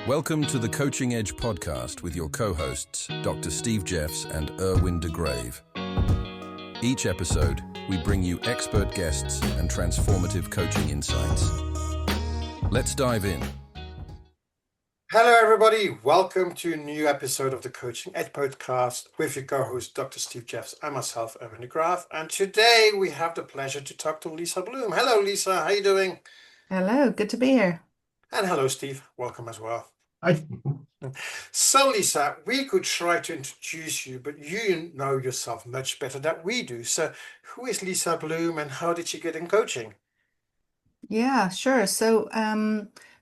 Welcome to the Coaching Edge podcast with your co-hosts, Dr. Steve Jeffs and Erwin de Grave. Each episode, we bring you expert guests and transformative coaching insights. Let's dive in. Hello, everybody. Welcome to a new episode of the Coaching Edge podcast with your co-host, Dr. Steve Jeffs, and myself, Erwin de Grave. And today we have the pleasure to talk to Lisa Bloom. Hello, Lisa. How are you doing? Hello, good to be here. And hello, Steve. Welcome as well. Hi. So, Lisa, we could try to introduce you, but you know yourself much better than we do. So, who is Lisa Bloom and how did she get in coaching? Yeah, sure. So,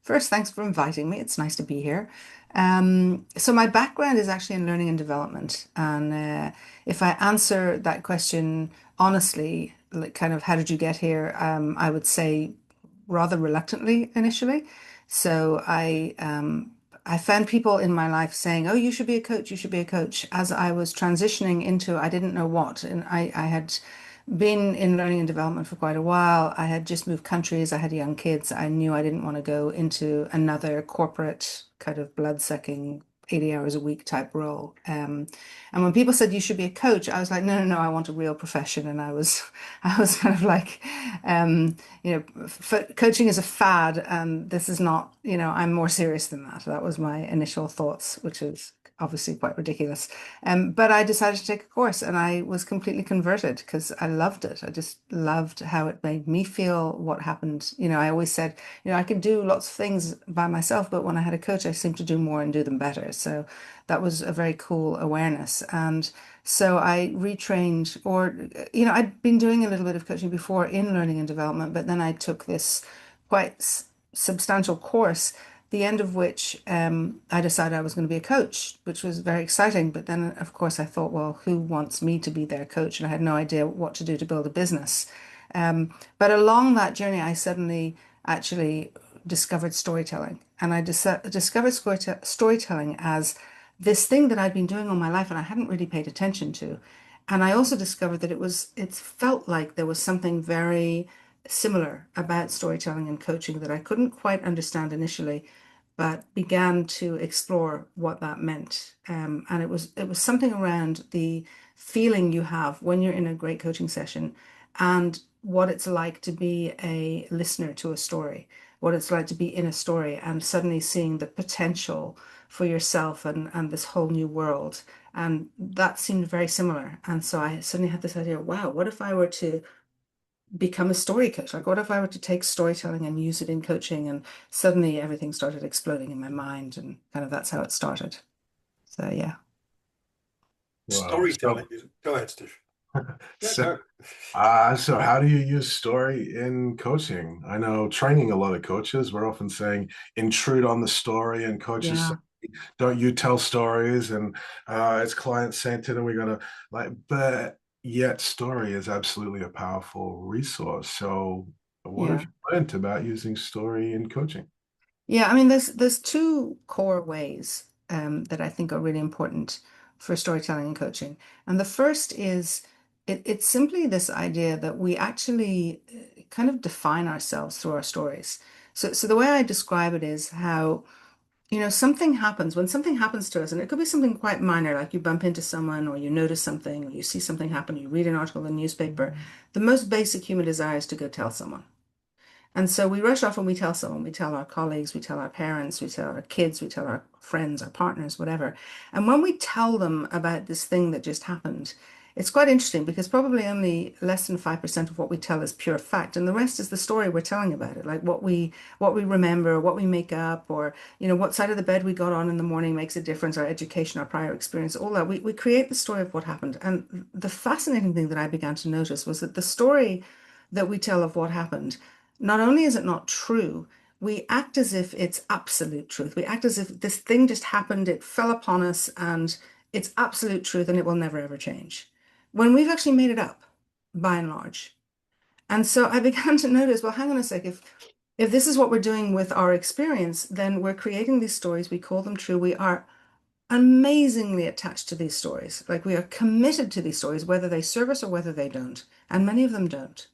first, thanks for inviting me. It's nice to be here. So my background is actually in learning and development. And if I answer that question honestly, like kind of how did you get here? I would say rather reluctantly initially. So I found people in my life saying, "Oh, you should be a coach, you should be a coach." As I was transitioning into, I didn't know what. And I had been in learning and development for quite a while. I had just moved countries. I had young kids. I knew I didn't want to go into another corporate kind of blood-sucking 80 hours a week type role. And when people said you should be a coach, I was like, no, no, no, I want a real profession. And I was kind of like, coaching is a fad, and this is not, I'm more serious than that. That was my initial thoughts, which is obviously quite ridiculous. But I decided to take a course, and I was completely converted because I loved it. I just loved how it made me feel, what happened. I always said, I could do lots of things by myself, but when I had a coach, I seemed to do more and do them better. So that was a very cool awareness. And so I retrained, I'd been doing a little bit of coaching before in learning and development, but then I took this quite substantial course, the end of which I decided I was going to be a coach, which was very exciting. But then, of course, I thought, well, who wants me to be their coach? And I had no idea what to do to build a business. But along that journey, I suddenly actually discovered storytelling. And I discovered storytelling as this thing that I'd been doing all my life and I hadn't really paid attention to. And I also discovered that it felt like there was something very similar about storytelling and coaching that I couldn't quite understand initially, but began to explore what that meant. And it was something around the feeling you have when you're in a great coaching session and what it's like to be a listener to a story, what it's like to be in a story and suddenly seeing the potential for yourself and this whole new world. And that seemed very similar. And so I suddenly had this idea, wow, what if I were to become a story coach? Like, what if I were to take storytelling and use it in coaching? And suddenly everything started exploding in my mind, and kind of that's how it started. So, yeah. Wow. Storytelling. Go ahead, Steve. So how do you use story in coaching? I know training a lot of coaches, we're often saying intrude on the story, and coaches Yeah. say, don't you tell stories, and it's client-centered, and we gotta but yet story is absolutely a powerful resource. So what have Yeah. you learned about using story in coaching? Yeah, I mean, there's two core ways that I think are really important for storytelling and coaching. And the first is it's simply this idea that we actually kind of define ourselves through our stories. So the way I describe it is how, something happens when something happens to us, and it could be something quite minor, like you bump into someone or you notice something or you see something happen, you read an article in the newspaper. The most basic human desire is to go tell someone. And so we rush off and we tell someone, we tell our colleagues, we tell our parents, we tell our kids, we tell our friends, our partners, whatever. And when we tell them about this thing that just happened, it's quite interesting because probably only less than 5% of what we tell is pure fact. And the rest is the story we're telling about it, like what we remember, what we make up, or, what side of the bed we got on in the morning makes a difference, our education, our prior experience, all that. We create the story of what happened. And the fascinating thing that I began to notice was that the story that we tell of what happened, not only is it not true, we act as if it's absolute truth. We act as if this thing just happened, it fell upon us, and it's absolute truth, and it will never, ever change. When we've actually made it up, by and large. And so I began to notice, well, hang on a sec, if this is what we're doing with our experience, then we're creating these stories, we call them true, we are amazingly attached to these stories. Like we are committed to these stories, whether they serve us or whether they don't. And many of them don't.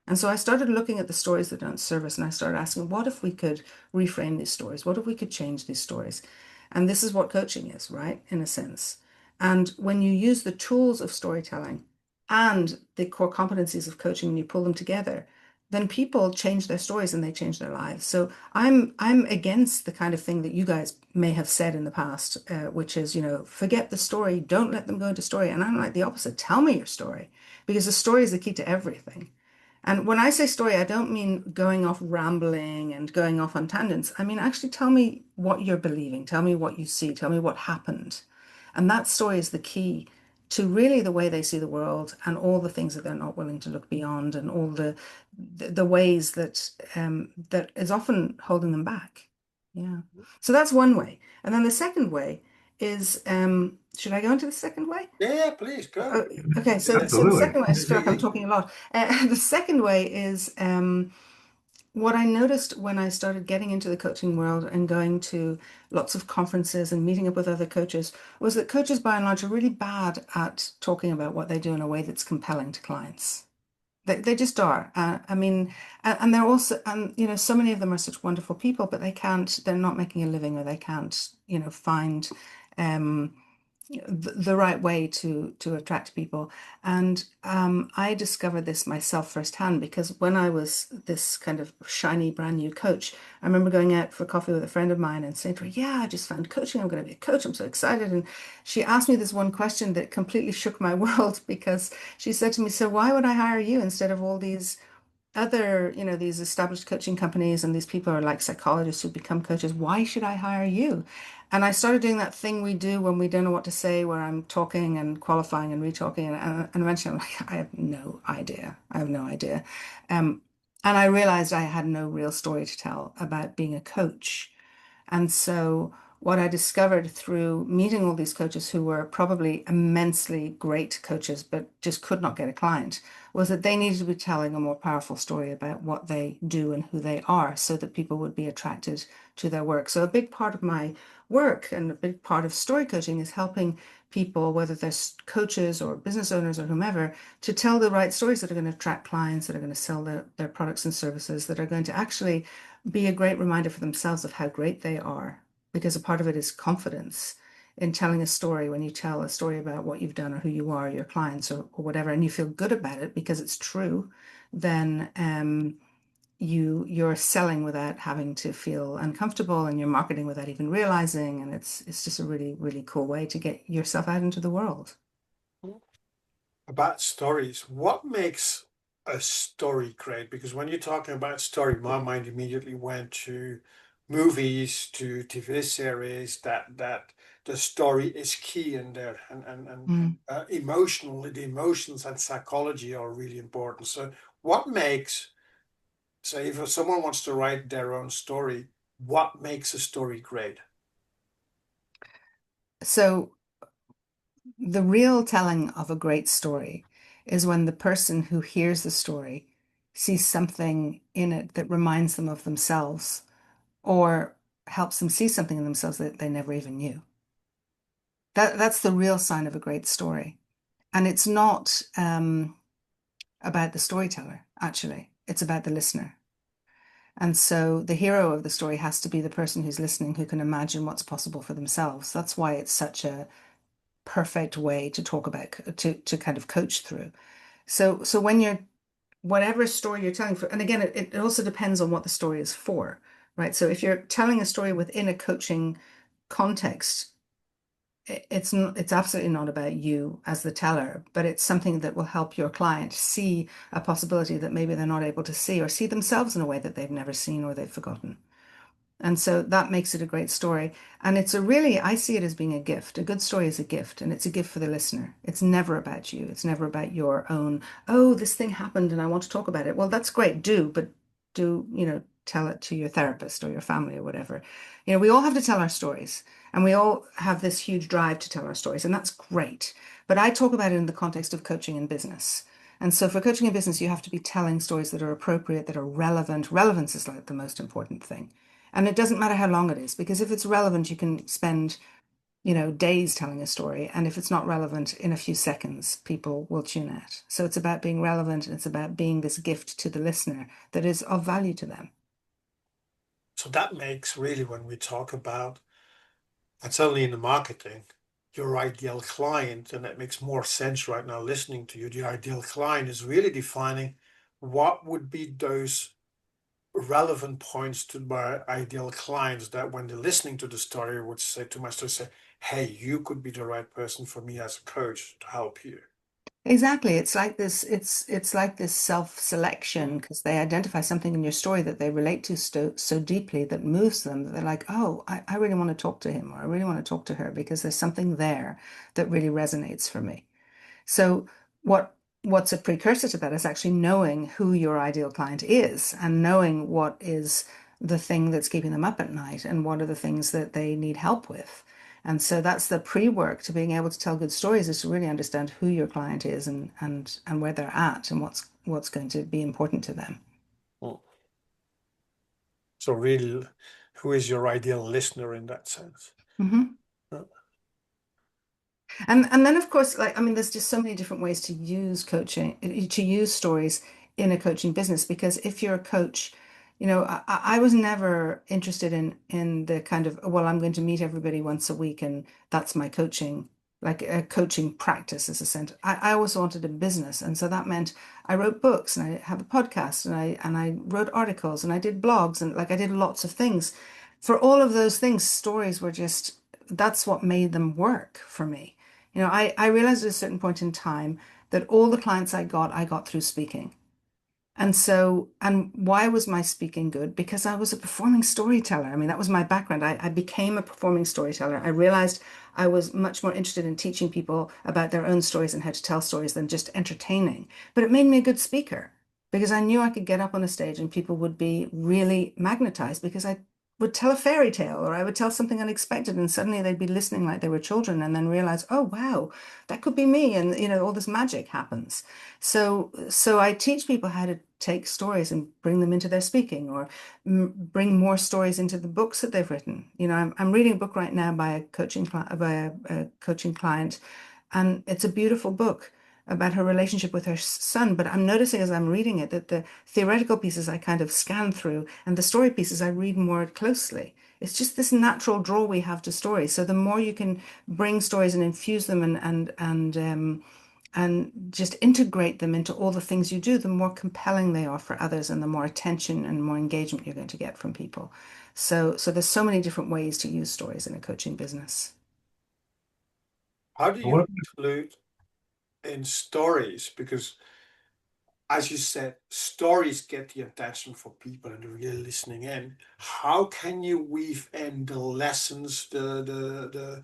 And so I started looking at the stories that don't serve us, and I started asking, what if we could reframe these stories? What if we could change these stories? And this is what coaching is, right? In a sense. And when you use the tools of storytelling and the core competencies of coaching and you pull them together, then people change their stories and they change their lives. So I'm against the kind of thing that you guys may have said in the past, which is, forget the story, don't let them go into story. And I'm like the opposite. Tell me your story, because the story is the key to everything. And when I say story, I don't mean going off rambling and going off on tangents. I mean, actually tell me what you're believing. Tell me what you see. Tell me what happened. And that story is the key to really the way they see the world and all the things that they're not willing to look beyond and all the ways that that is often holding them back. Yeah. So that's one way. And then the second way is, should I go into the second way? Yeah, please go. Oh, okay, so the Absolutely. second way, I just feel like I'm talking a lot. The second way is what I noticed when I started getting into the coaching world and going to lots of conferences and meeting up with other coaches was that coaches, by and large, are really bad at talking about what they do in a way that's compelling to clients. They just are. I mean, and they're also, and so many of them are such wonderful people, but they're not making a living, or they can't, find um, the right way to attract people. And I discovered this myself firsthand, because when I was this kind of shiny brand new coach, I remember going out for coffee with a friend of mine and saying to her, yeah, I just found coaching, I'm going to be a coach, I'm so excited. And she asked me this one question that completely shook my world, because she said to me, so why would I hire you instead of all these other, these established coaching companies, and these people are like psychologists who become coaches. Why should I hire you? And I started doing that thing we do when we don't know what to say, where I'm talking and qualifying and retalking. And eventually I'm like, I have no idea. I have no idea. And I realized I had no real story to tell about being a coach. And so what I discovered through meeting all these coaches who were probably immensely great coaches, but just could not get a client, was that they needed to be telling a more powerful story about what they do and who they are, so that people would be attracted to their work. So a big part of my work and a big part of story coaching is helping people, whether they're coaches or business owners or whomever, to tell the right stories that are going to attract clients, that are going to sell their products and services, that are going to actually be a great reminder for themselves of how great they are. Because a part of it is confidence in telling a story. When you tell a story about what you've done or who you are, your clients, or whatever, and you feel good about it because it's true, then you're selling without having to feel uncomfortable, and you're marketing without even realizing. And it's just a really, really cool way to get yourself out into the world. About stories, what makes a story great? Because when you're talking about story, my mind immediately went to movies, to TV series, that the story is key in there, and Mm. emotionally, the emotions and psychology are really important. So what makes, say, if someone wants to write their own story, what makes a story great? So the real telling of a great story is when the person who hears the story sees something in it that reminds them of themselves, or helps them see something in themselves that they never even knew. That's the real sign of a great story. And it's not about the storyteller, actually. It's about the listener. And so the hero of the story has to be the person who's listening, who can imagine what's possible for themselves. That's why it's such a perfect way to talk about, to kind of coach through. So when you're, whatever story you're telling for, and again, it also depends on what the story is for, right? So if you're telling a story within a coaching context, it's absolutely not about you as the teller, but it's something that will help your client see a possibility that maybe they're not able to see, or see themselves in a way that they've never seen or they've forgotten. And so that makes it a great story. And it's a really, I see it as being a gift. A good story is a gift, and it's a gift for the listener. It's never about you. It's never about your own, oh, this thing happened and I want to talk about it. Well, that's great. But tell it to your therapist or your family or whatever. We all have to tell our stories, and we all have this huge drive to tell our stories, and that's great. But I talk about it in the context of coaching and business. And so for coaching and business, you have to be telling stories that are appropriate, that are relevant. Relevance is like the most important thing. And it doesn't matter how long it is, because if it's relevant, you can spend, days telling a story. And if it's not relevant in a few seconds, people will tune out. So it's about being relevant, and it's about being this gift to the listener that is of value to them. So that makes really, when we talk about, and certainly in the marketing, your ideal client, and that makes more sense right now listening to you. The ideal client is really defining what would be those relevant points to my ideal clients, that when they're listening to the story would say to my story, say, hey, you could be the right person for me as a coach to help you. Exactly. It's like this self-selection, because they identify something in your story that they relate to so deeply, that moves them, that they're like, oh, I really want to talk to him, or I really want to talk to her, because there's something there that really resonates for me. So what's a precursor to that is actually knowing who your ideal client is, and knowing what is the thing that's keeping them up at night, and what are the things that they need help with. And so that's the pre-work to being able to tell good stories, is to really understand who your client is, and where they're at, and what's going to be important to them. Mm. So really, who is your ideal listener in that sense? Mm-hmm. Uh, And then of course, like, I mean, there's just so many different ways to use coaching, to use stories in a coaching business. Because if you're a coach, I was never interested in the kind of, well, I'm going to meet everybody once a week and that's my coaching, like a coaching practice as a center. I always wanted a business. And so that meant I wrote books, and I have a podcast, and I wrote articles, and I did blogs, and like I did lots of things. For all of those things, stories were just, that's what made them work for me. I realized at a certain point in time that all the clients I got through speaking. And why was my speaking good? Because I was a performing storyteller. I mean, that was my background. I became a performing storyteller. I realized I was much more interested in teaching people about their own stories and how to tell stories than just entertaining. But it made me a good speaker, because I knew I could get up on a stage and people would be really magnetized, because I would tell a fairy tale, or I would tell something unexpected, and suddenly they'd be listening like they were children, and then realize, oh wow, that could be me, and all this magic happens. So I teach people how to take stories and bring them into their speaking, or bring more stories into the books that they've written. I'm reading a book right now by a coaching client, and it's a beautiful book about her relationship with her son. But I'm noticing as I'm reading it that the theoretical pieces I kind of scan through, and the story pieces I read more closely. It's just this natural draw we have to stories. So the more you can bring stories and infuse them, and just integrate them into all the things you do, the more compelling they are for others, and the more attention and more engagement you're going to get from people. So there's so many different ways to use stories in a coaching business. How do you What include in stories? Because as you said, stories get the attention for people and they're really listening in. How can you weave in the lessons, the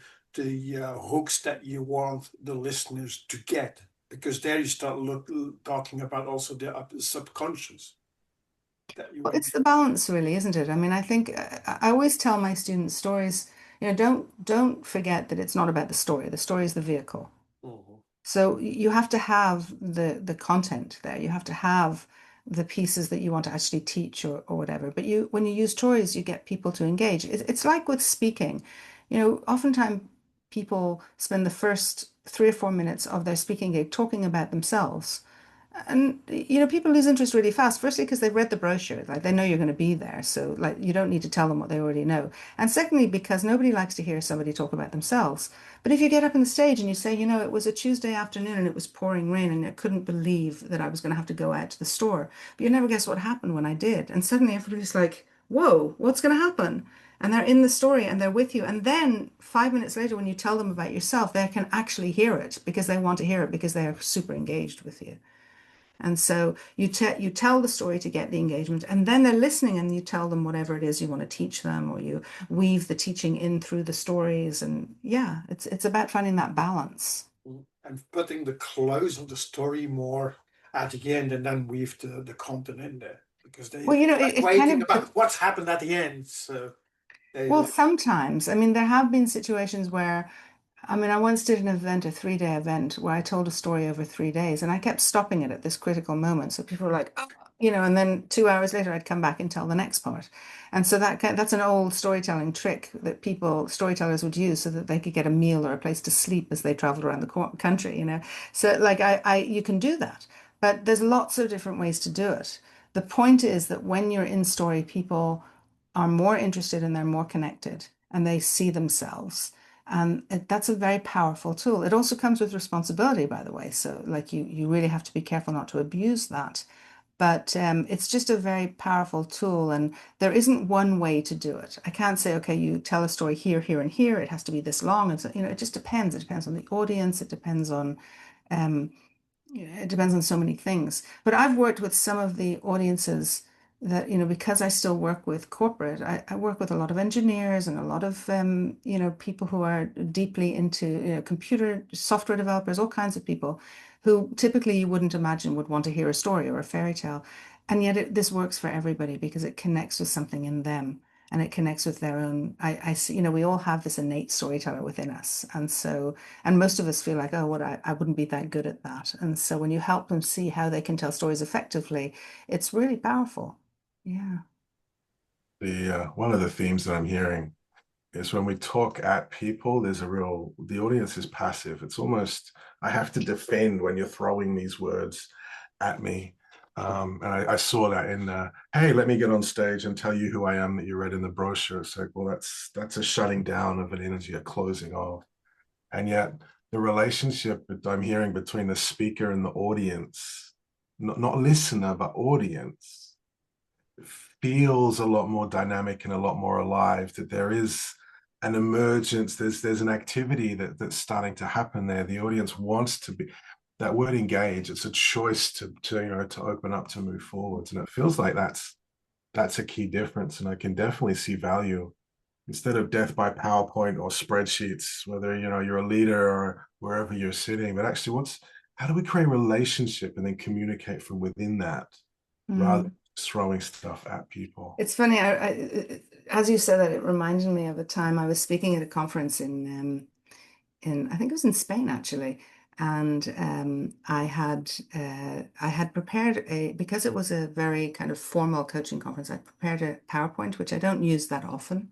hooks that you want the listeners to get? Because there you start talking about also the subconscious that you Well, want. it's the balance, really, isn't it? I mean, I think I always tell my students stories, don't forget that it's not about the story. The story is the vehicle. Mhm. So you have to have the content there. You have to have the pieces that you want to actually teach, or whatever. But when you use stories, you get people to engage. It's like with speaking. Oftentimes people spend the first 3 or 4 minutes of their speaking gig talking about themselves. And people lose interest really fast. Firstly, because they've read the brochure, like they know you're going to be there, so like you don't need to tell them what they already know. And secondly, because nobody likes to hear somebody talk about themselves. But if you get up on the stage and you say, it was a Tuesday afternoon and it was pouring rain and I couldn't believe that I was going to have to go out to the store, but you never guess what happened when I did. And suddenly everybody's like, "Whoa, what's going to happen?" And they're in the story and they're with you. And then 5 minutes later, when you tell them about yourself, they can actually hear it, because they want to hear it, because they are super engaged with you. And so you tell the story to get the engagement, and then they're listening, and you tell them whatever it is you want to teach them, or you weave the teaching in through the stories. And yeah, it's about finding that balance. And putting the close of the story more at the end, and then weave the content in there because they Well, like it kind waiting of, about what's happened at the end. So they well, sometimes, I mean, there have been situations where, I mean, I once did an event, a 3-day event, where I told a story over 3 days, and I kept stopping it at this critical moment. So people were like, "Oh, and then 2 hours later I'd come back and tell the next part. And so that's an old storytelling trick that storytellers would use so that they could get a meal or a place to sleep as they traveled around the country. So like you can do that, but there's lots of different ways to do it. The point is that when you're in story, people are more interested and they're more connected and they see themselves. And that's a very powerful tool. It also comes with responsibility, by the way. So like you really have to be careful not to abuse that. But it's just a very powerful tool, and there isn't one way to do it. I can't say, okay, you tell a story here, here, and here. It has to be this long. And so, it just depends. It depends on the audience. Um, it depends on so many things. But I've worked with some of the audiences that, because I still work with corporate, I work with a lot of engineers and a lot of, people who are deeply into, computer software developers, all kinds of people who typically you wouldn't imagine would want to hear a story or a fairy tale. And yet this works for everybody because it connects with something in them and it connects with their own. I see, we all have this innate storyteller within us. And most of us feel like, oh, what I wouldn't be that good at that. And so when you help them see how they can tell stories effectively, it's really powerful. Yeah. The one of the themes that I'm hearing is when we talk at people, the audience is passive. It's almost, I have to defend when you're throwing these words at me. And I saw that in hey, let me get on stage and tell you who I am that you read in the brochure. It's like, well, that's a shutting down of an energy, a closing off. And yet the relationship that I'm hearing between the speaker and the audience, not listener, but audience, feels a lot more dynamic and a lot more alive, that there is an emergence, there's an activity that's starting to happen there. The audience wants to be, that word engage, it's a choice to open up, to move forwards. And it feels like that's a key difference. And I can definitely see value instead of death by PowerPoint or spreadsheets, whether you're a leader or wherever you're sitting, but actually how do we create relationship and then communicate from within that rather Mm. than throwing stuff at people? It's funny, as you said that, it reminded me of a time I was speaking at a conference I think it was in Spain actually, and I had prepared because it was a very kind of formal coaching conference. I prepared a PowerPoint, which I don't use that often,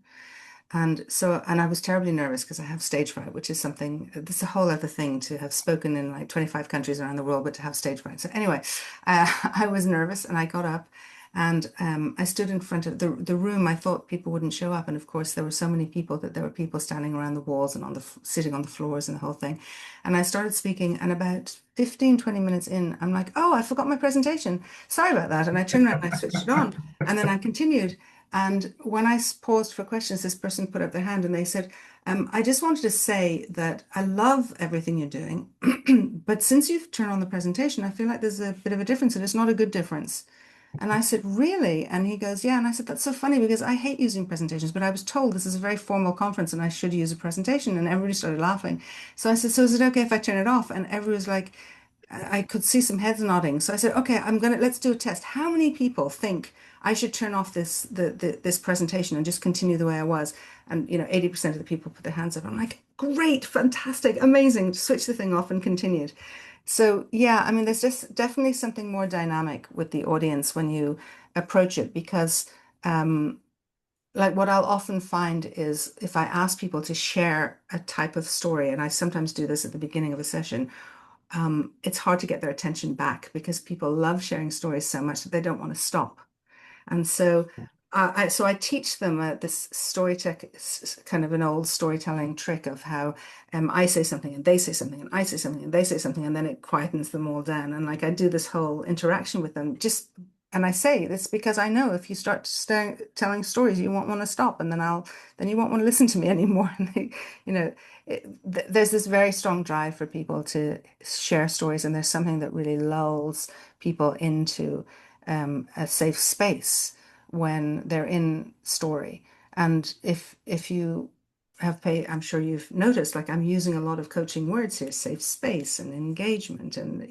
and I was terribly nervous because I have stage fright, which is something, this is a whole other thing to have spoken in like 25 countries around the world, but to have stage fright. So anyway, I was nervous and I got up and I stood in front of the room. I thought people wouldn't show up. And of course, there were so many people that there were people standing around the walls and sitting on the floors and the whole thing. And I started speaking, and about 15, 20 minutes in, I'm like, oh, I forgot my presentation. Sorry about that. And I turned around and I switched it on. And then I continued. And when I paused for questions, this person put up their hand and they said, I just wanted to say that I love everything you're doing, but since you've turned on the presentation, I feel like there's a bit of a difference and it's not a good difference. And I said, really? And he goes, yeah. And I said, that's so funny because I hate using presentations, but I was told this is a very formal conference and I should use a presentation. And everybody started laughing. So I said, so is it okay if I turn it off? And everyone was like, I could see some heads nodding. So I said, okay, let's do a test. How many people think I should turn off this presentation and just continue the way I was? And 80% of the people put their hands up. I'm like, great, fantastic, amazing. Switch the thing off and continued. So yeah, I mean, there's just definitely something more dynamic with the audience when you approach it because like what I'll often find is if I ask people to share a type of story, and I sometimes do this at the beginning of a session, it's hard to get their attention back because people love sharing stories so much that they don't want to stop. And so, I teach them this story tech, kind of an old storytelling trick of how I say something and they say something and I say something and they say something and then it quietens them all down. And like I do this whole interaction with them and I say this because I know if you start telling stories, you won't want to stop, and then you won't want to listen to me anymore. And you know, there's this very strong drive for people to share stories, and there's something that really lulls people into a safe space when they're in story. And if you have paid, I'm sure you've noticed, like I'm using a lot of coaching words here, safe space and engagement and,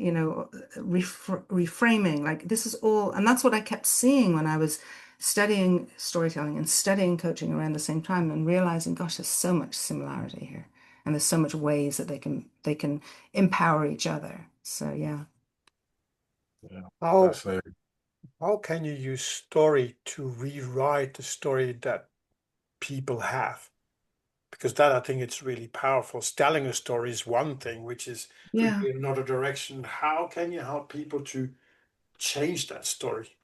reframing, like this is all, and that's what I kept seeing when I was studying storytelling and studying coaching around the same time and realizing, gosh, there's so much similarity here. And there's so much ways that they can empower each other. So yeah. Yeah, Oh, fascinating. how can you use story to rewrite the story that people have? Because that I think it's really powerful. Telling a story is one thing, which is really Yeah. another direction. How can you help people to change that story?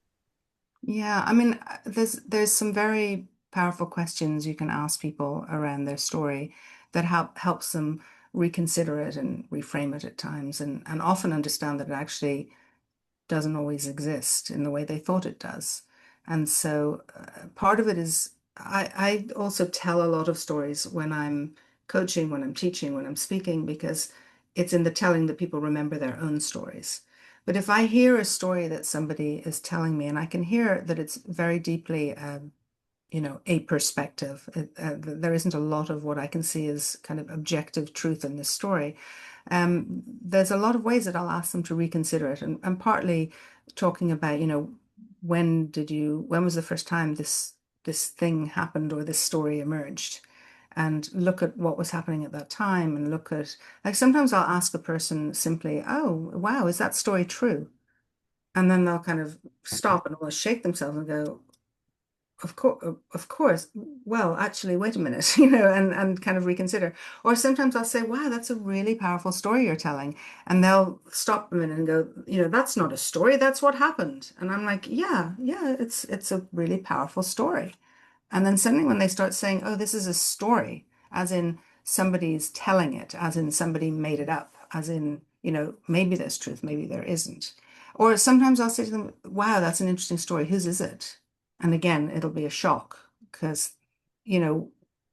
Yeah, I mean, there's some very powerful questions you can ask people around their story that helps them reconsider it and reframe it at times, and often understand that it actually doesn't always exist in the way they thought it does. And so part of it is I also tell a lot of stories when I'm coaching, when I'm teaching, when I'm speaking, because it's in the telling that people remember their own stories. But if I hear a story that somebody is telling me, and I can hear that it's very deeply a perspective. There isn't a lot of what I can see as kind of objective truth in this story. There's a lot of ways that I'll ask them to reconsider it, and partly talking about, when was the first time this thing happened or this story emerged, and look at what was happening at that time, and look at, like, sometimes I'll ask a person simply, "Oh, wow, is that story true?" And then they'll kind of stop and almost shake themselves and go, of course. Well, actually, wait a minute, and kind of reconsider. Or sometimes I'll say, wow, that's a really powerful story you're telling. And they'll stop a minute and go, that's not a story, that's what happened. And I'm like, yeah, yeah, it's a really powerful story. And then suddenly when they start saying, oh, this is a story, as in somebody's telling it, as in somebody made it up, as in, maybe there's truth, maybe there isn't. Or sometimes I'll say to them, wow, that's an interesting story. Whose is it? And again, it'll be a shock because, you know,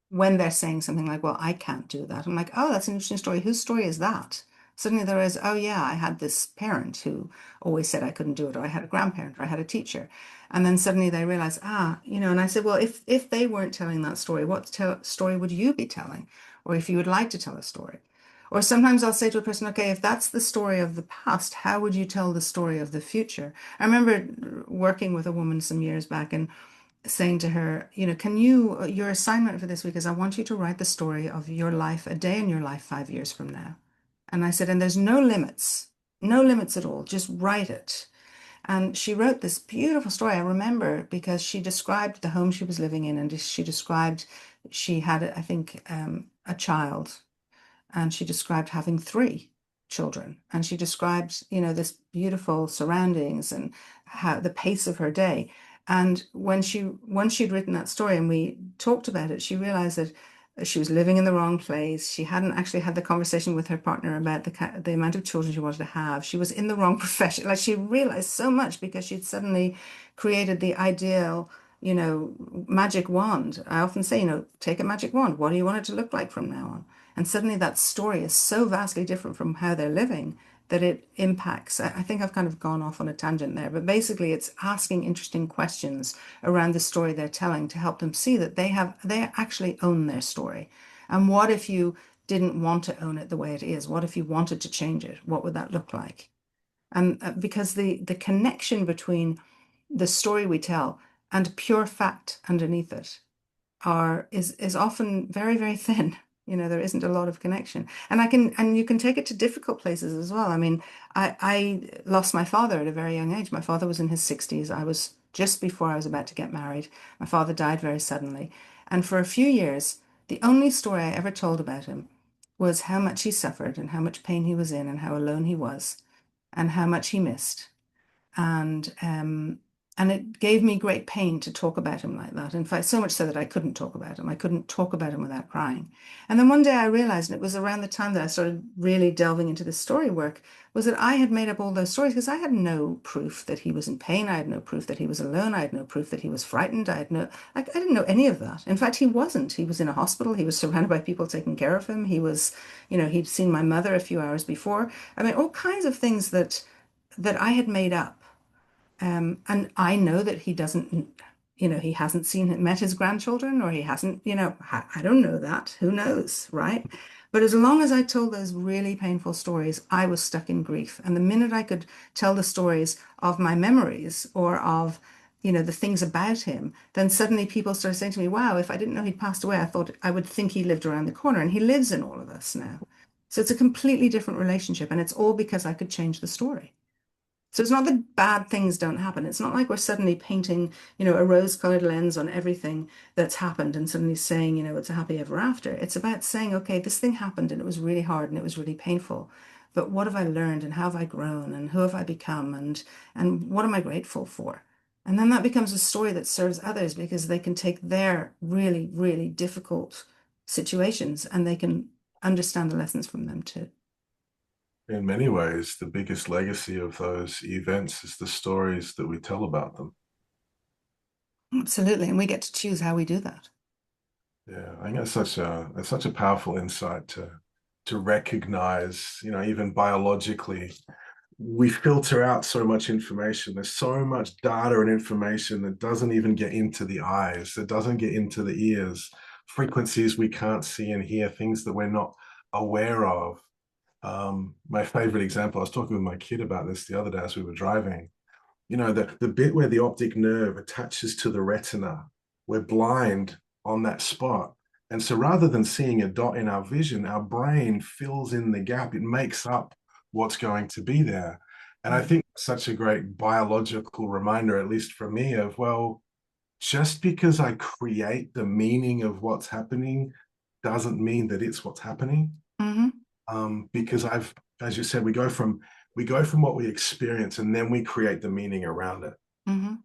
when they're saying something like, well, I can't do that, I'm like, oh, that's an interesting story. Whose story is that? Suddenly there is, oh, yeah, I had this parent who always said I couldn't do it, or I had a grandparent, or I had a teacher. And then suddenly they realize, and I said, well, if they weren't telling that story, what story would you be telling? Or if you would like to tell a story? Or sometimes I'll say to a person, okay, if that's the story of the past, how would you tell the story of the future? I remember working with a woman some years back and saying to her, your assignment for this week is I want you to write the story of your life, a day in your life 5 years from now. And I said, and there's no limits, no limits at all, just write it. And she wrote this beautiful story. I remember because she described the home she was living in, and she described she had, I think, a child, and she described having three children, and she described, this beautiful surroundings and how the pace of her day. And once she'd written that story and we talked about it, she realized that she was living in the wrong place. She hadn't actually had the conversation with her partner about the amount of children she wanted to have. She was in the wrong profession. Like, she realized so much because she'd suddenly created the ideal, magic wand. I often say, take a magic wand. What do you want it to look like from now on? And suddenly that story is so vastly different from how they're living that it impacts. I think I've kind of gone off on a tangent there, but basically it's asking interesting questions around the story they're telling to help them see that they actually own their story. And what if you didn't want to own it the way it is? What if you wanted to change it? What would that look like? And because the connection between the story we tell and pure fact underneath it is often very, very thin. There isn't a lot of connection. And you can take it to difficult places as well. I mean, I lost my father at a very young age. My father was in his 60s. I was just before I was about to get married. My father died very suddenly. And for a few years, the only story I ever told about him was how much he suffered and how much pain he was in and how alone he was and how much he missed. And it gave me great pain to talk about him like that. In fact, so much so that I couldn't talk about him. I couldn't talk about him without crying. And then one day I realized, and it was around the time that I started really delving into this story work, was that I had made up all those stories because I had no proof that he was in pain. I had no proof that he was alone. I had no proof that he was frightened. I didn't know any of that. In fact, he wasn't. He was in a hospital. He was surrounded by people taking care of him. He was, he'd seen my mother a few hours before. I mean, all kinds of things that I had made up. And I know that he doesn't, he hasn't met his grandchildren, or he hasn't, I don't know that. Who knows, right? But as long as I told those really painful stories, I was stuck in grief. And the minute I could tell the stories of my memories or of, the things about him, then suddenly people started saying to me, wow, if I didn't know he'd passed away, I thought I would think he lived around the corner. And he lives in all of us now. So it's a completely different relationship. And it's all because I could change the story. So it's not that bad things don't happen. It's not like we're suddenly painting, a rose-colored lens on everything that's happened and suddenly saying, it's a happy ever after. It's about saying, okay, this thing happened and it was really hard and it was really painful. But what have I learned and how have I grown and who have I become and what am I grateful for? And then that becomes a story that serves others because they can take their really, really difficult situations and they can understand the lessons from them too. In many ways, the biggest legacy of those events is the stories that we tell about them. Absolutely. And we get to choose how we do that. Yeah, I think that's such a powerful insight to recognize, even biologically, we filter out so much information. There's so much data and information that doesn't even get into the eyes, that doesn't get into the ears, frequencies we can't see and hear, things that we're not aware of. My favorite example, I was talking with my kid about this the other day as we were driving. The bit where the optic nerve attaches to the retina, we're blind on that spot. And so rather than seeing a dot in our vision, our brain fills in the gap. It makes up what's going to be there. And I think such a great biological reminder, at least for me, of, well, just because I create the meaning of what's happening doesn't mean that it's what's happening. Mm-hmm. Because as you said, we go from what we experience and then we create the meaning around it. Mm-hmm.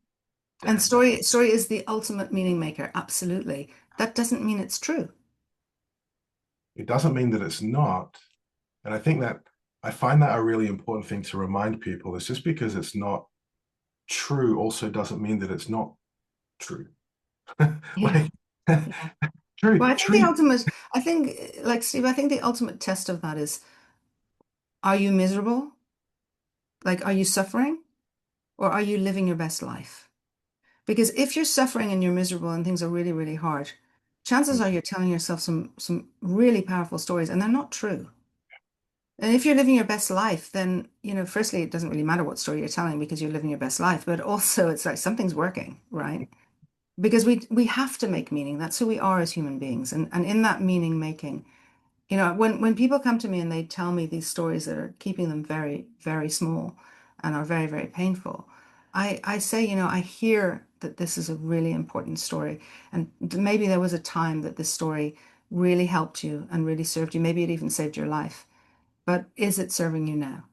And story is the ultimate meaning maker. Absolutely. That doesn't mean it's true. It doesn't mean that it's not. And I find that a really important thing to remind people is just because it's not true also doesn't mean that it's not true. Yeah. Like Yeah. Well, truth, I think truth. like Steve, I think the ultimate test of that is, are you miserable? Like, are you suffering? Or are you living your best life? Because if you're suffering and you're miserable and things are really, really hard, chances are you're telling yourself some really powerful stories and they're not true. And if you're living your best life, then, firstly, it doesn't really matter what story you're telling because you're living your best life, but also it's like something's working, right? Because we have to make meaning. That's who we are as human beings. And in that meaning making, when people come to me and they tell me these stories that are keeping them very, very small and are very, very painful, I say, I hear that this is a really important story. And maybe there was a time that this story really helped you and really served you. Maybe it even saved your life. But is it serving you now?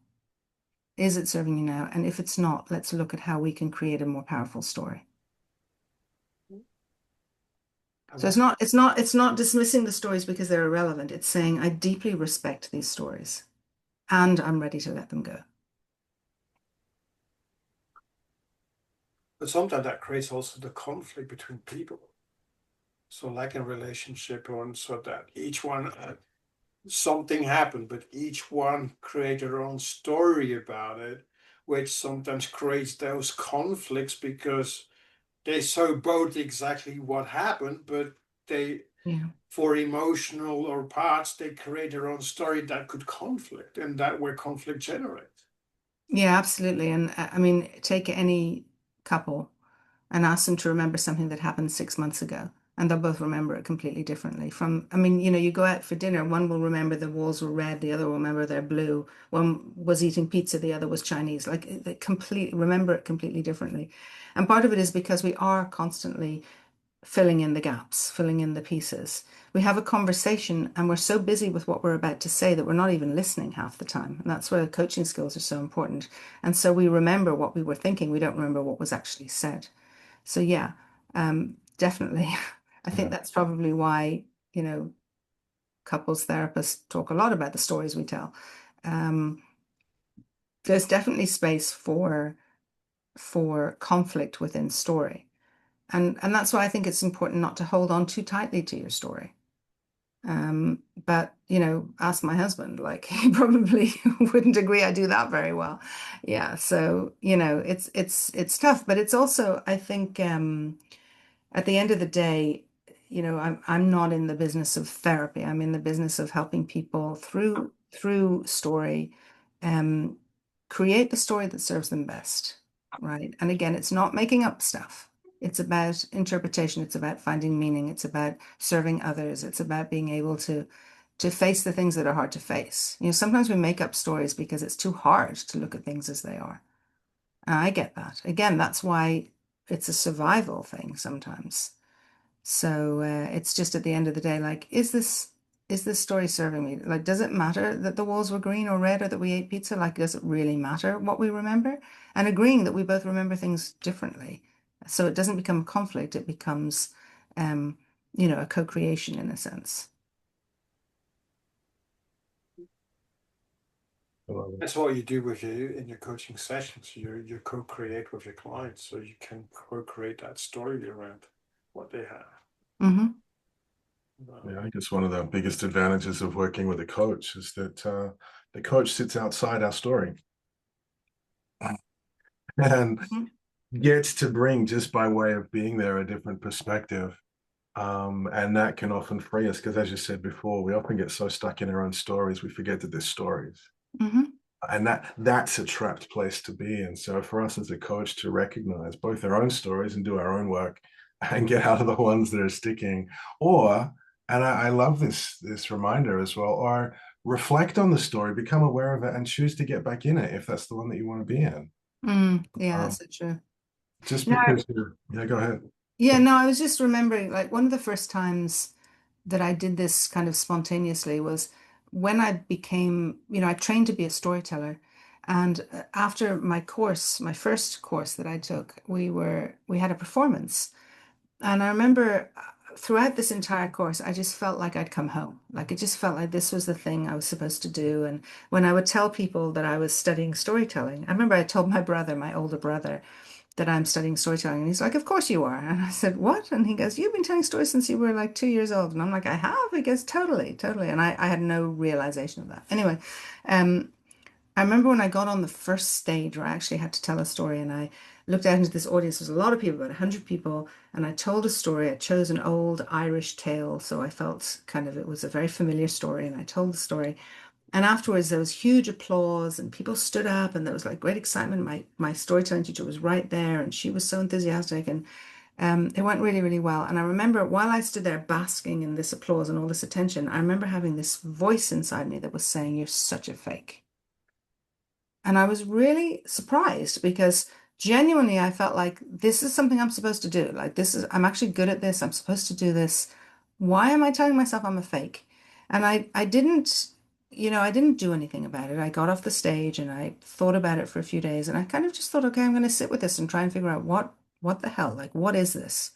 Is it serving you now? And if it's not, let's look at how we can create a more powerful story. So it's not dismissing the stories because they're irrelevant. It's saying I deeply respect these stories and I'm ready to let them go. But sometimes that creates also the conflict between people. So like in relationship or so that each one something happened, but each one create their own story about it, which sometimes creates those conflicts because they saw both exactly what happened, but they Yeah. for emotional or parts, they create their own story that could conflict, and that where conflict generates. Yeah, absolutely. And I mean, take any couple and ask them to remember something that happened 6 months ago, and they'll both remember it completely differently. I mean, you go out for dinner, one will remember the walls were red, the other will remember they're blue. One was eating pizza, the other was Chinese. Like they completely remember it completely differently. And part of it is because we are constantly filling in the gaps, filling in the pieces. We have a conversation and we're so busy with what we're about to say that we're not even listening half the time. And that's where coaching skills are so important. And so we remember what we were thinking, we don't remember what was actually said. So yeah, definitely. I think Yeah. that's probably why, couples therapists talk a lot about the stories we tell. Um, there's definitely space for conflict within story. And that's why I think it's important not to hold on too tightly to your story. But ask my husband, like he probably wouldn't agree I do that very well. Yeah, so it's tough, but it's also I think at the end of the day, I'm not in the business of therapy. I'm in the business of helping people through story, um, create the story that serves them best, right? And again, it's not making up stuff. It's about interpretation. It's about finding meaning. It's about serving others. It's about being able to face the things that are hard to face. Sometimes we make up stories because it's too hard to look at things as they are. I get that. Again, that's why it's a survival thing sometimes. So it's just at the end of the day, like, is this story serving me? Like, does it matter that the walls were green or red or that we ate pizza? Like, does it really matter what we remember? And agreeing that we both remember things differently. So it doesn't become a conflict, it becomes um, a co-creation in a sense. That's what you do with you in your coaching sessions. You co-create with your clients, so you can co-create that story around what they have. Hmm. Yeah, I think it's one of the biggest advantages of working with a coach is that the coach sits outside our story and gets to bring, just by way of being there, a different perspective. And that can often free us because, as you said before, we often get so stuck in our own stories, we forget that there's stories. Hmm. And that's a trapped place to be in. So for us as a coach to recognize both our own stories and do our own work and get out of the ones that are sticking, or, and I love this reminder as well, or reflect on the story, become aware of it, and choose to get back in it if that's the one that you want to be in. Yeah, Um, that's so true. just No, because you're, yeah, go ahead. yeah, no, I was just remembering like one of the first times that I did this kind of spontaneously was when I became, I trained to be a storyteller. And after my course, my first course that I took, we had a performance. And I remember throughout this entire course, I just felt like I'd come home. Like it just felt like this was the thing I was supposed to do. And when I would tell people that I was studying storytelling, I remember I told my brother, my older brother, that I'm studying storytelling. And he's like, Of course you are. And I said, What? And he goes, You've been telling stories since you were like 2 years old. And I'm like, I have? He goes, Totally, totally. And I had no realization of that. Anyway, um, I remember when I got on the first stage where I actually had to tell a story and I looked out into this audience. There was a lot of people, about 100 people, and I told a story. I chose an old Irish tale, so I felt kind of it was a very familiar story, and I told the story. And afterwards, there was huge applause, and people stood up, and there was like great excitement. My storytelling teacher was right there, and she was so enthusiastic, and it went really, really well. And I remember while I stood there basking in this applause and all this attention, I remember having this voice inside me that was saying, "You're such a fake." And I was really surprised because genuinely I felt like this is something I'm supposed to do. Like I'm actually good at this. I'm supposed to do this. Why am I telling myself I'm a fake? And I didn't, I didn't do anything about it. I got off the stage and I thought about it for a few days and I kind of just thought, okay, I'm going to sit with this and try and figure out what the hell, like what is this?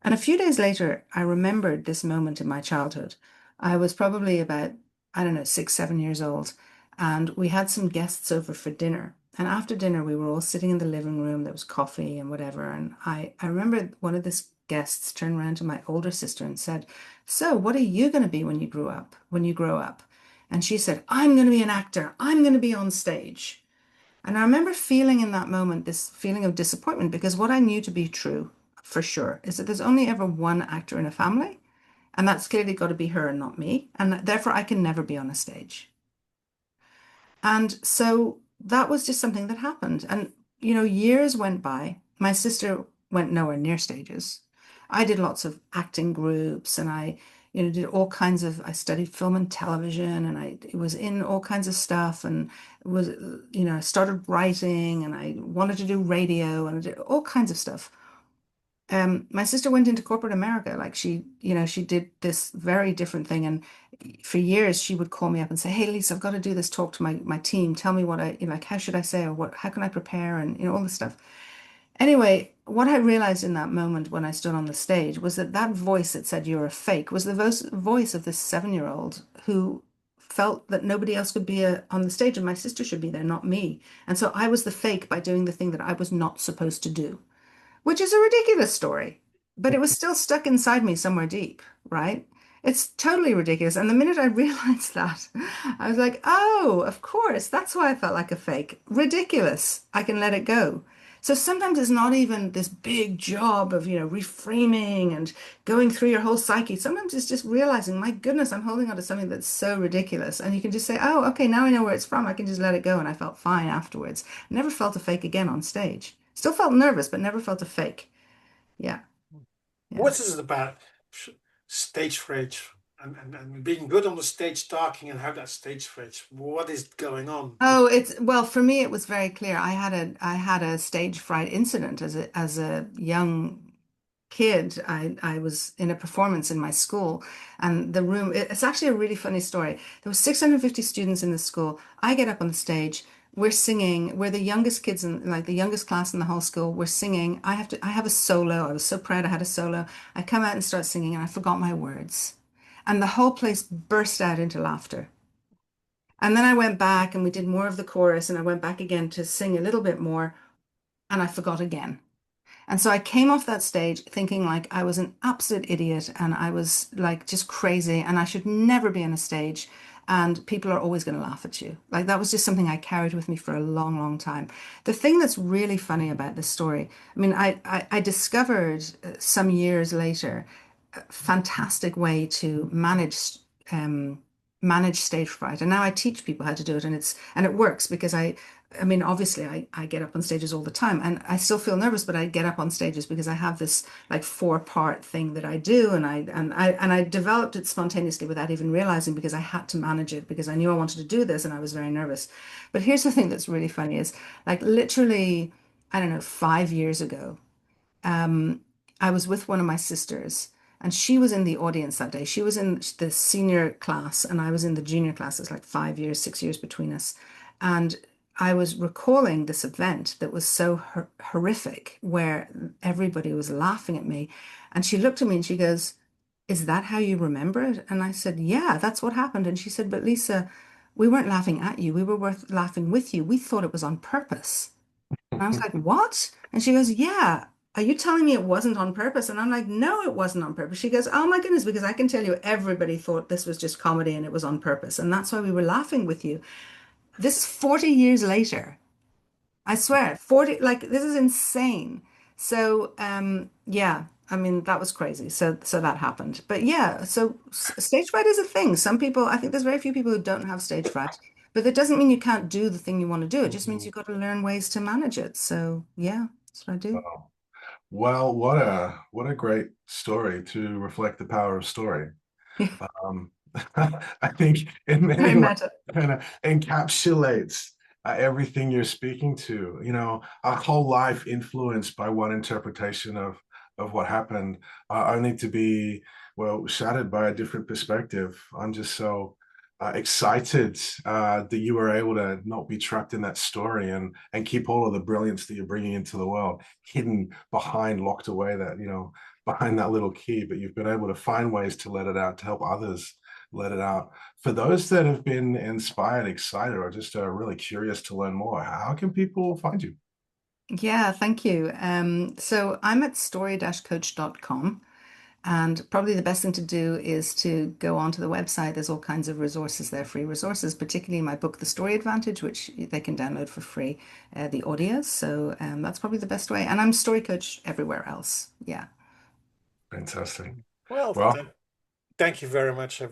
And a few days later, I remembered this moment in my childhood. I was probably about, I don't know, 6, 7 years old. And we had some guests over for dinner. And after dinner, we were all sitting in the living room. There was coffee and whatever. And I remember one of the guests turned around to my older sister and said, So, what are you going to be when you grow up? And she said, I'm going to be an actor. I'm going to be on stage. And I remember feeling in that moment this feeling of disappointment because what I knew to be true for sure is that there's only ever one actor in a family, and that's clearly got to be her and not me. And therefore, I can never be on a stage. And so that was just something that happened. And, years went by. My sister went nowhere near stages. I did lots of acting groups and did all kinds of, I studied film and television and I was in all kinds of stuff and was, started writing and I wanted to do radio and I did all kinds of stuff. My sister went into corporate America. Like she did this very different thing. And for years, she would call me up and say, Hey, Lisa, I've got to do this talk to my team. Tell me what like, how should I say, or how can I prepare? And, all this stuff. Anyway, what I realized in that moment when I stood on the stage was that that voice that said you're a fake was the voice of this 7-year-old who felt that nobody else could be on the stage and my sister should be there, not me. And so I was the fake by doing the thing that I was not supposed to do, which is a ridiculous story, but it was still stuck inside me somewhere deep, right? It's totally ridiculous. And the minute I realized that, I was like, oh, of course, that's why I felt like a fake. Ridiculous. I can let it go. So sometimes it's not even this big job of, reframing and going through your whole psyche. Sometimes it's just realizing, my goodness, I'm holding on to something that's so ridiculous. And you can just say, oh, okay, now I know where it's from. I can just let it go. And I felt fine afterwards. Never felt a fake again on stage. Still felt nervous, but never felt a fake. Yeah, yeah. What is it about stage rage and being good on the stage talking and have that stage fright. What is going on? Oh, well, for me, it was very clear. I had a stage fright incident as a young kid. I was in a performance in my school, and the room, it's actually a really funny story. There were 650 students in the school. I get up on the stage. We're singing. We're the youngest kids in, like, the youngest class in the whole school. We're singing. I have a solo. I was so proud I had a solo. I come out and start singing, and I forgot my words. And the whole place burst out into laughter. And then I went back and we did more of the chorus, and I went back again to sing a little bit more, and I forgot again. And so I came off that stage thinking like I was an absolute idiot and I was like just crazy and I should never be on a stage and people are always going to laugh at you. Like that was just something I carried with me for a long, long time. The thing that's really funny about this story, I mean, I discovered some years later a fantastic way to um, manage stage fright. And now I teach people how to do it, and it works because I mean, obviously, I get up on stages all the time and I still feel nervous, but I get up on stages because I have this like four-part thing that I do, and I developed it spontaneously without even realizing, because I had to manage it because I knew I wanted to do this and I was very nervous. But here's the thing that's really funny is, like, literally, I don't know, 5 years ago, um, I was with one of my sisters, and she was in the audience that day. She was in the senior class, and I was in the junior class. It's like 5 years, 6 years between us. And I was recalling this event that was so horrific, where everybody was laughing at me. And she looked at me and she goes, "Is that how you remember it?" And I said, "Yeah, that's what happened." And she said, "But Lisa, we weren't laughing at you. We were laughing with you. We thought it was on purpose." And I was like, "What?" And she goes, "Yeah. Are you telling me it wasn't on purpose?" And I'm like, "No, it wasn't on purpose." She goes, "Oh my goodness, because I can tell you everybody thought this was just comedy and it was on purpose. And that's why we were laughing with you." This is 40 years later. I swear, 40, like, this is insane. So, yeah, I mean, that was crazy. So that happened. But yeah, so stage fright is a thing. Some people, I think there's very few people who don't have stage fright, but that doesn't mean you can't do the thing you want to do. It just means you've got to learn ways to manage it. So yeah, that's what I do. Wow. Well, what a great story to reflect the power of story. Yeah, Um, I think in very many ways meta. kind of encapsulates everything you're speaking to. You know, our whole life influenced by one interpretation of what happened, only to be, well, shattered by a different perspective. I'm just so excited that you were able to not be trapped in that story and keep all of the brilliance that you're bringing into the world hidden behind, locked away, that, you know, behind that little key, but you've been able to find ways to let it out, to help others let it out. For those that have been inspired, excited, or just really curious to learn more, how can people find you? Yeah, thank you. So I'm at story-coach.com. And probably the best thing to do is to go onto the website. There's all kinds of resources there, free resources, particularly my book, The Story Advantage, which they can download for free, the audios. So that's probably the best way. And I'm story coach everywhere else. Yeah. Fantastic. Well, Well, thank you very much,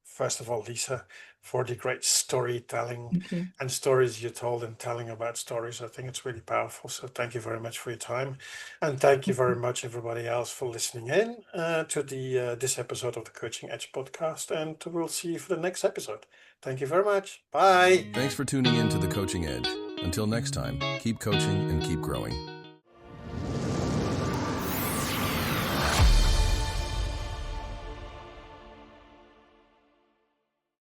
first of all, Lisa, for the great storytelling Thank you. and stories you told and telling about stories. I think it's really powerful. So thank you very much for your time, and thank you very much everybody else for listening in to the this episode of the Coaching Edge podcast. And we'll see you for the next episode. Thank you very much. Bye. Thanks for tuning in to The Coaching Edge. Until next time, keep coaching and keep growing.